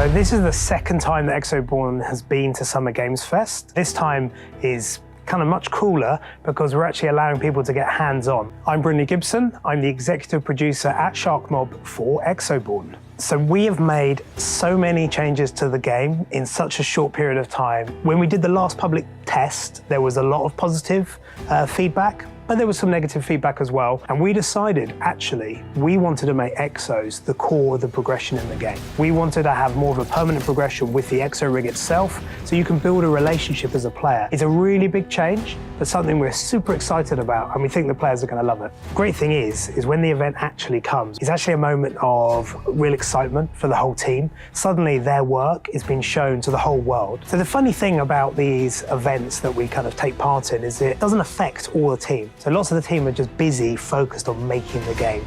So this is the second time that Exoborne has been to Summer Games Fest. This time is kind of much cooler because we're actually allowing people to get hands-on. I'm Brynley Gibson. I'm the executive producer at Sharkmob for Exoborne. So we have made so many changes to the game in such a short period of time. When we did the last public test, there was a lot of positive feedback, but there was some negative feedback as well. And we decided, actually, we wanted to make Exos the core of the progression in the game. We wanted to have more of a permanent progression with the Exo rig itself, so you can build a relationship as a player. It's a really big change, but something we're super excited about, and we think the players are going to love it. The great thing is when the event actually comes, it's actually a moment of real excitement for the whole team. Suddenly, their work is being shown to the whole world. So the funny thing about these events that we kind of take part in is it doesn't affect all the team. So lots of the team are just busy, focused on making the game.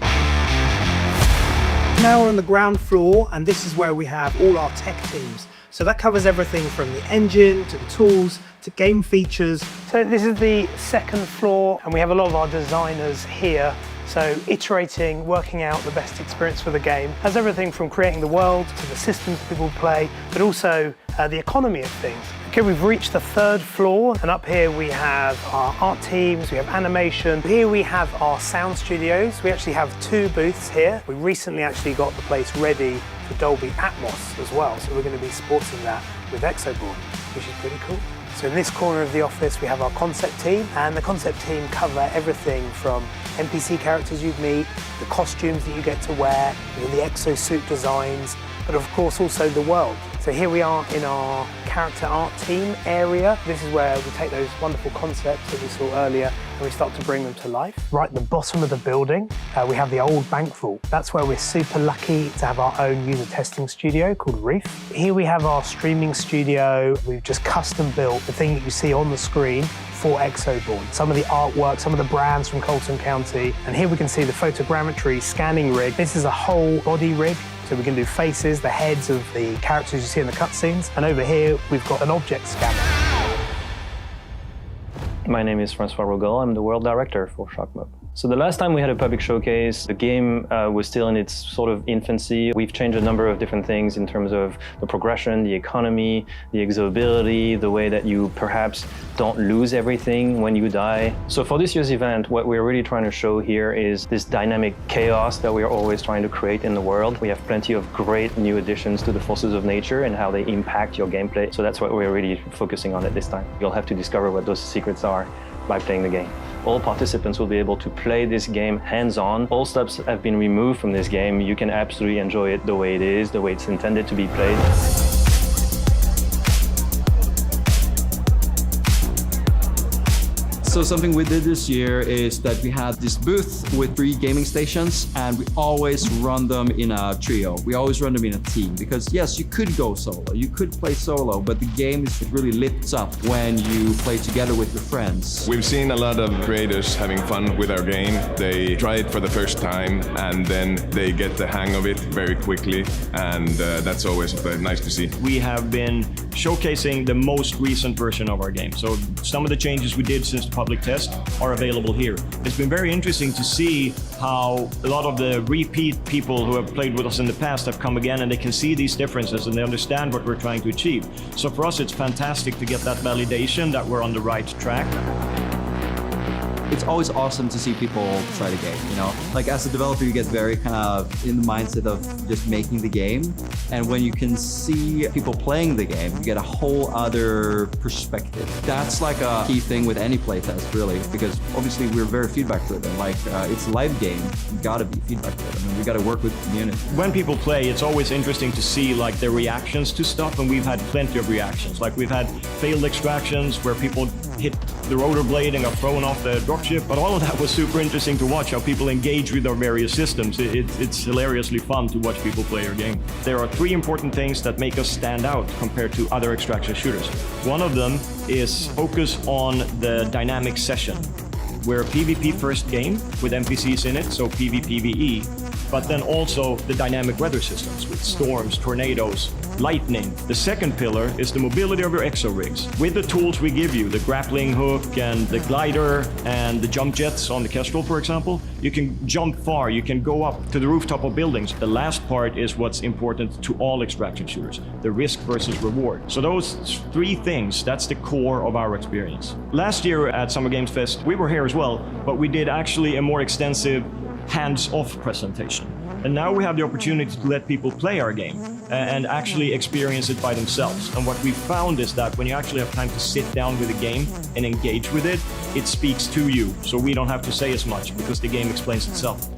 Now we're on the ground floor, and this is where we have all our tech teams. So that covers everything from the engine, to the tools, to game features. So this is the second floor, and we have a lot of our designers here. So iterating, working out the best experience for the game. Has everything from creating the world to the systems people play, but also the economy of things. Okay, we've reached the third floor, and up here we have our art teams, we have animation. Here we have our sound studios. We actually have 2 booths here. We recently actually got the place ready for Dolby Atmos as well, so we're going to be sporting that with Exoborne, which is pretty cool. So in this corner of the office, we have our concept team, and the concept team cover everything from NPC characters you'd meet, the costumes that you get to wear, the exosuit designs, but of course also the world. So here we are in our character art team area. This is where we take those wonderful concepts that we saw earlier and we start to bring them to life. Right at the bottom of the building, we have the old bank vault. That's where we're super lucky to have our own user testing studio called Reef. Here we have our streaming studio. We've just custom built the thing that you see on the screen for Exoborne. Some of the artwork, some of the brands from Colton County. And here we can see the photogrammetry scanning rig. This is a whole body rig. So we can do faces, the heads of the characters you see in the cutscenes. And over here, we've got an object scanner. My name is Francois Rogel. I'm the world director for Sharkmob. So the last time we had a public showcase, the game was still in its sort of infancy. We've changed a number of different things in terms of the progression, the economy, the exoability, the way that you perhaps don't lose everything when you die. So for this year's event, what we're really trying to show here is this dynamic chaos that we are always trying to create in the world. We have plenty of great new additions to the forces of nature and how they impact your gameplay. So that's what we're really focusing on at this time. You'll have to discover what those secrets are by playing the game. All participants will be able to play this game hands-on. All steps have been removed from this game. You can absolutely enjoy it the way it is, the way it's intended to be played. So something we did this year is that we had this booth with 3 gaming stations, and we always run them in a trio. We always run them in a team because yes, you could go solo, you could play solo, but the game is really lifts up when you play together with your friends. We've seen a lot of creators having fun with our game. They try it for the first time and then they get the hang of it very quickly, and that's always nice to see. We have been showcasing the most recent version of our game. So some of the changes we did since the public test are available here. It's been very interesting to see how a lot of the repeat people who have played with us in the past have come again, and they can see these differences and they understand what we're trying to achieve. So for us, it's fantastic to get that validation that we're on the right track. It's always awesome to see people try the game, you know? Like as a developer, you get very kind of in the mindset of just making the game. And when you can see people playing the game, you get a whole other perspective. That's like a key thing with any playtest, really, because obviously we're very feedback driven. Like it's a live game, you gotta be feedback driven. I mean, we gotta work with the community. When people play, it's always interesting to see like their reactions to stuff, and we've had plenty of reactions. Like we've had failed extractions where people hit the rotor blade and got thrown off the dropship, but all of that was super interesting to watch how people engage with our various systems. It's hilariously fun to watch people play our game. There are 3 important things that make us stand out compared to other extraction shooters. One of them is focus on the dynamic session. We're a PvP first game with NPCs in it, so PvPvE, but then also the dynamic weather systems with storms, tornadoes, lightning. The second pillar is the mobility of your exo rigs. With the tools we give you, the grappling hook and the glider and the jump jets on the Kestrel, for example, you can jump far, you can go up to the rooftop of buildings. The last part is what's important to all extraction shooters, the risk versus reward. So those three things, that's the core of our experience. Last year at Summer Games Fest, we were here as well, but we did actually a more extensive hands-off presentation. And now we have the opportunity to let people play our game and actually experience it by themselves. And what we found is that when you actually have time to sit down with a game and engage with it, it speaks to you. So we don't have to say as much because the game explains itself.